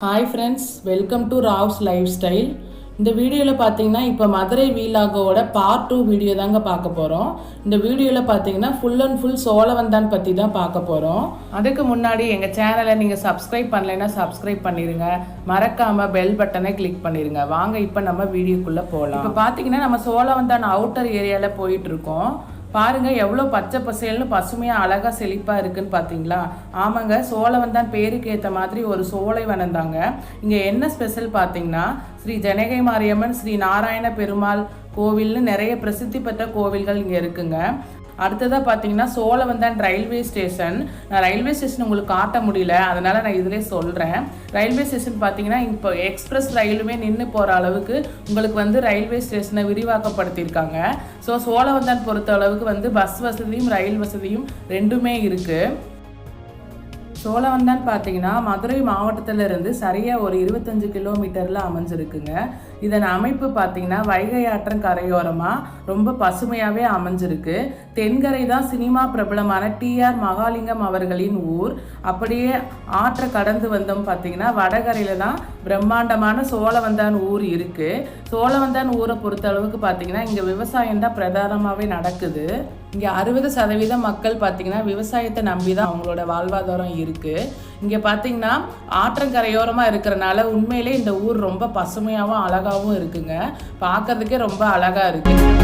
Hi friends, welcome to Rao's life style. இந்த வீடியோவில் பார்த்தீங்கன்னா இப்போ மதுரை வீலாகோட பார்ட் 2 வீடியோ தாங்க பார்க்க போகிறோம். இந்த வீடியோவில் பார்த்தீங்கன்னா ஃபுல் அண்ட் ஃபுல் சோழவந்தான் பற்றி தான் பார்க்க போகிறோம். அதுக்கு முன்னாடி எங்கள் சேனலை நீங்கள் சப்ஸ்கிரைப் பண்ணலைன்னா சப்ஸ்கிரைப் பண்ணிடுங்க. மறக்காமல் பெல் பட்டனை கிளிக் பண்ணிடுங்க. வாங்க இப்போ நம்ம வீடியோக்குள்ளே போகலாம். இப்போ பார்த்தீங்கன்னா நம்ம சோழவந்தான் அவுட்டர் ஏரியாவில் போயிட்டுருக்கோம். பாருங்க எவ்வளோ பச்சை பசேல்னு பசுமையாக அழகாக செழிப்பாக இருக்குன்னு பார்த்தீங்களா? ஆமாங்க, சோழவந்தான் பேருக்கு ஏற்ற மாதிரி ஒரு சோலை வனந்தாங்க. இங்கே என்ன ஸ்பெஷல் பார்த்தீங்கன்னா, ஸ்ரீ ஜனகை மாரியம்மன், ஸ்ரீ நாராயண பெருமாள் கோவில்னு நிறைய பிரசித்தி பெற்ற கோவில்கள் இங்கே இருக்குங்க. அடுத்ததாக பார்த்தீங்கன்னா சோழவந்தான் ரயில்வே ஸ்டேஷன். நான் ரயில்வே ஸ்டேஷன் உங்களுக்கு காட்ட முடியல, அதனால் நான் இதிலே சொல்கிறேன். ரயில்வே ஸ்டேஷன் பார்த்தீங்கன்னா இப்போ எக்ஸ்பிரஸ் ரயிலுமே நின்று போகிற அளவுக்கு உங்களுக்கு ரயில்வே ஸ்டேஷனை விரிவாக்கப்படுத்தியிருக்காங்க. ஸோ சோழவந்தான் பொறுத்த அளவுக்கு பஸ் வசதியும் ரயில் வசதியும் ரெண்டுமே இருக்குது. சோழவந்தான் பார்த்தீங்கன்னா மதுரை மாவட்டத்திலிருந்து சரியாக ஒரு 25 கிலோமீட்டரில் அமைஞ்சிருக்குங்க. இதன் அமைப்பு பார்த்தீங்கன்னா வைகை ஆற்றங்கரையோரமாக ரொம்ப பசுமையாகவே அமைஞ்சிருக்கு. தென்கரை தான் சினிமா பிரபலமான டிஆர் மகாலிங்கம் அவர்களின் ஊர். அப்படியே ஆற்றை கடந்து வந்தோம் பார்த்தீங்கன்னா வடகரையில் தான் பிரம்மாண்டமான சோழவந்தான் ஊர் இருக்குது. சோழவந்தான் ஊரை பொறுத்த அளவுக்கு பார்த்தீங்கன்னா இங்கே விவசாயம் தான் பிரதானமாகவே நடக்குது. இங்கே 60% மக்கள் பார்த்தீங்கன்னா விவசாயத்தை நம்பி தான் அவங்களோட வாழ்வாதாரம் இருக்குது. இங்கே பார்த்தீங்கன்னா ஆற்றங்கரையோரமாக இருக்கிறனால உண்மையிலே இந்த ஊர் ரொம்ப பசுமையாகவும் அழகாகவும் இருக்குங்க. பார்க்கறதுக்கே ரொம்ப அழகாக இருக்குது.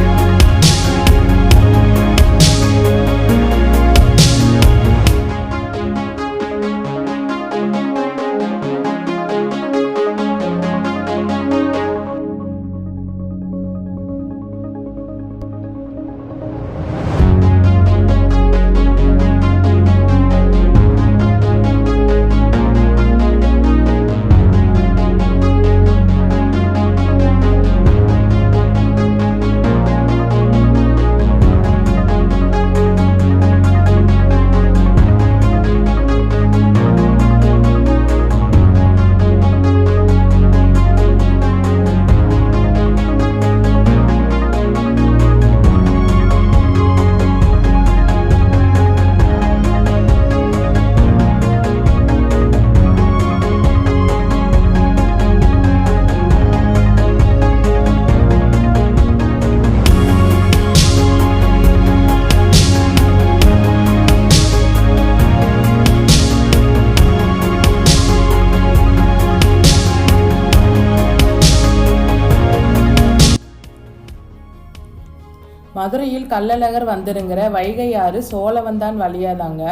மதுரையில் கள்ளழகர் வந்துருங்கிற வைகை ஆறு சோழவந்தான் வழியாக தாங்க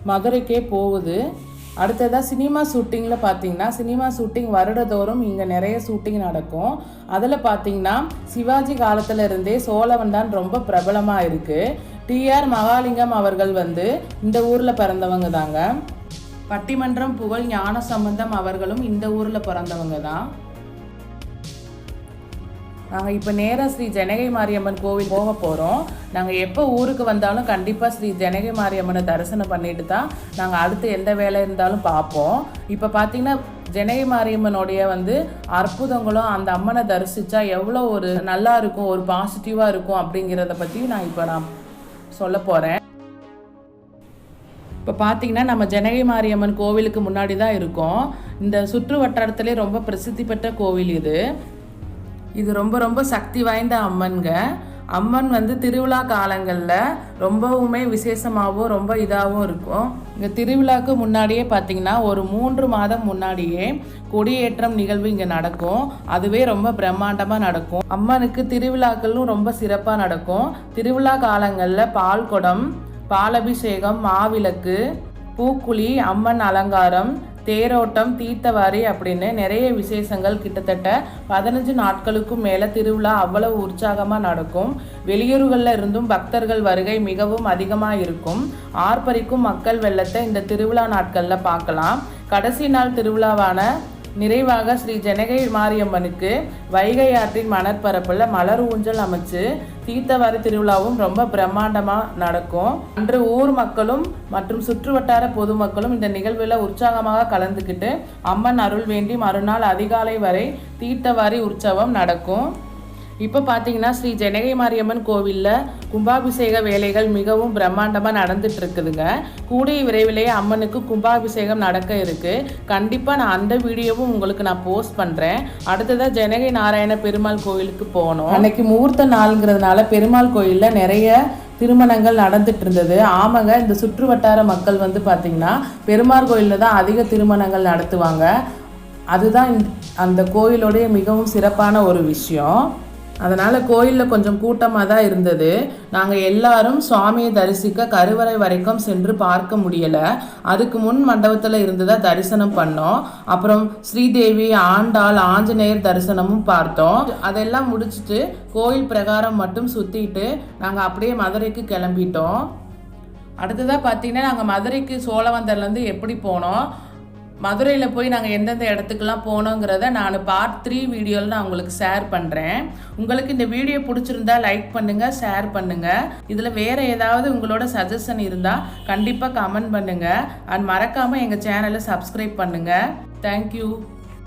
மதுரைக்கே போகுது. அடுத்ததாக சினிமா ஷூட்டிங்கில் பார்த்தீங்கன்னா சினிமா ஷூட்டிங் வருடத்தோறும் இங்கே நிறைய ஷூட்டிங் நடக்கும். அதில் பார்த்தீங்கன்னா சிவாஜி காலத்தில் இருந்தே சோழவந்தான் ரொம்ப பிரபலமாக இருக்குது. டிஆர் மகாலிங்கம் அவர்கள் இந்த ஊரில் பிறந்தவங்க தாங்க. பட்டிமன்றம் புகழ் ஞான சம்பந்தம் அவர்களும் இந்த ஊரில் பிறந்தவங்க தான். நாங்கள் இப்போ நேராக ஸ்ரீ ஜனகை மாரியம்மன் கோவில் போக போகிறோம். நாங்கள் எப்போ ஊருக்கு வந்தாலும் கண்டிப்பாக ஸ்ரீ ஜனகை மாரியம்மனை தரிசனம் பண்ணிட்டு தான் நாங்கள் அடுத்து எந்த வேலை இருந்தாலும் பார்ப்போம். இப்போ பார்த்தீங்கன்னா ஜனகை மாரியம்மனுடைய அற்புதங்களும் அந்த அம்மனை தரிசித்தா எவ்வளோ ஒரு நல்லா இருக்கும், ஒரு பாசிட்டிவாக இருக்கும் அப்படிங்கிறத பற்றி நான் சொல்ல போகிறேன். இப்போ பார்த்தீங்கன்னா நம்ம ஜனகை மாரியம்மன் கோவிலுக்கு முன்னாடி தான் இருக்கோம். இந்த சுற்று வட்டாரத்திலே ரொம்ப பிரசித்தி பெற்ற கோவில் இது ரொம்ப ரொம்ப சக்தி வாய்ந்த அம்மன்ங்க. அம்மன் திருவிழா காலங்களில் ரொம்பவுமே விசேஷமாகவும் ரொம்ப இதாகவும் இருக்கும். இங்கே திருவிழாவுக்கு முன்னாடியே பார்த்தீங்கன்னா ஒரு 3 மாதம் முன்னாடியே கொடியேற்றம் நிகழ்வு இங்கே நடக்கும். அதுவே ரொம்ப பிரம்மாண்டமாக நடக்கும். அம்மனுக்கு திருவிழாக்களும் ரொம்ப சிறப்பாக நடக்கும். திருவிழா காலங்களில் பால் குடம், பாலபிஷேகம், மாவிளக்கு, பூக்குழி, அம்மன் அலங்காரம், தேரோட்டம், தீர்த்தவாரி அப்படின்னு நிறைய விசேஷங்கள் கிட்டத்தட்ட 15 நாட்களுக்கும் மேலே திருவிழா அவ்வளவு உற்சாகமாக நடக்கும். வெளியூர்களில் இருந்தும் பக்தர்கள் வருகை மிகவும் அதிகமாக இருக்கும். ஆர்ப்பரிக்கும் மக்கள் வெள்ளத்தை இந்த திருவிழா நாட்களில் பார்க்கலாம். கடைசி நாள் திருவிழாவான நிறைவாக ஸ்ரீ ஜனகை மாரியம்மனுக்கு வைகை ஆற்றின் மணற்பரப்பில் மலர் ஊஞ்சல் அமைச்சு தீர்த்தவாரி திருவிழாவும் ரொம்ப பிரம்மாண்டமாக நடக்கும். அன்று ஊர் மக்களும் மற்றும் சுற்றுவட்டார பொதுமக்களும் இந்த நிகழ்வில் உற்சாகமாக கலந்துக்கிட்டு அம்மன் அருள் வேண்டி மறுநாள் அதிகாலை வரை தீர்த்தவாரி உற்சவம் நடக்கும். இப்போ பார்த்தீங்கன்னா ஸ்ரீ ஜனகை மாரியம்மன் கோவிலில் கும்பாபிஷேக வேலைகள் மிகவும் பிரம்மாண்டமாக நடந்துட்டு இருக்குதுங்க. கூடிய விரைவிலேயே அம்மனுக்கு கும்பாபிஷேகம் நடக்க இருக்கு. கண்டிப்பாக நான் அந்த வீடியோவும் உங்களுக்கு நான் போஸ்ட் பண்ணுறேன். அடுத்ததாக ஜனகை நாராயண பெருமாள் கோவிலுக்கு போனோம். அன்னைக்கு முகூர்த்த நாளுங்கிறதுனால பெருமாள் கோயிலில் நிறைய திருமணங்கள் நடந்துட்டு இருந்தது. ஆமாங்க, இந்த சுற்று வட்டார மக்கள் வந்து பார்த்திங்கன்னா பெருமாள் கோயிலில் தான் அதிக திருமணங்கள் நடத்துவாங்க. அதுதான் அந்த கோயிலோடைய மிகவும் சிறப்பான ஒரு விஷயம். அதனால் கோயிலில் கொஞ்சம் கூட்டமாக தான் இருந்தது. நாங்கள் எல்லாரும் சுவாமியை தரிசிக்க கருவறை வரைக்கும் சென்று பார்க்க முடியலை. அதுக்கு முன் மண்டபத்தில் இருந்து தான் தரிசனம் பண்ணோம். அப்புறம் ஸ்ரீதேவி, ஆண்டாள், ஆஞ்சநேயர் தரிசனமும் பார்த்தோம். அதெல்லாம் முடிச்சுட்டு கோயில் பிரகாரம் மட்டும் சுற்றிட்டு நாங்கள் அப்படியே மதுரைக்கு கிளம்பிட்டோம். அடுத்ததாக பார்த்தீங்கன்னா நாங்கள் மதுரைக்கு சோழவந்தர்லேருந்து எப்படி போனோம், மதுரையில் போய் நாங்கள் எந்தெந்த இடத்துக்கெல்லாம் போனோங்கிறத நான் பார்ட் 3 வீடியோவில் நான் உங்களுக்கு ஷேர் பண்ணுறேன். உங்களுக்கு இந்த வீடியோ பிடிச்சிருந்தா லைக் பண்ணுங்கள், ஷேர் பண்ணுங்கள். இதில் வேறு ஏதாவது உங்களோட சஜஷன் இருந்தால் கண்டிப்பாக கமெண்ட் பண்ணுங்கள். அண்ட் மறக்காமல் எங்கள் சேனலை சப்ஸ்கிரைப் பண்ணுங்கள். தேங்க்யூ.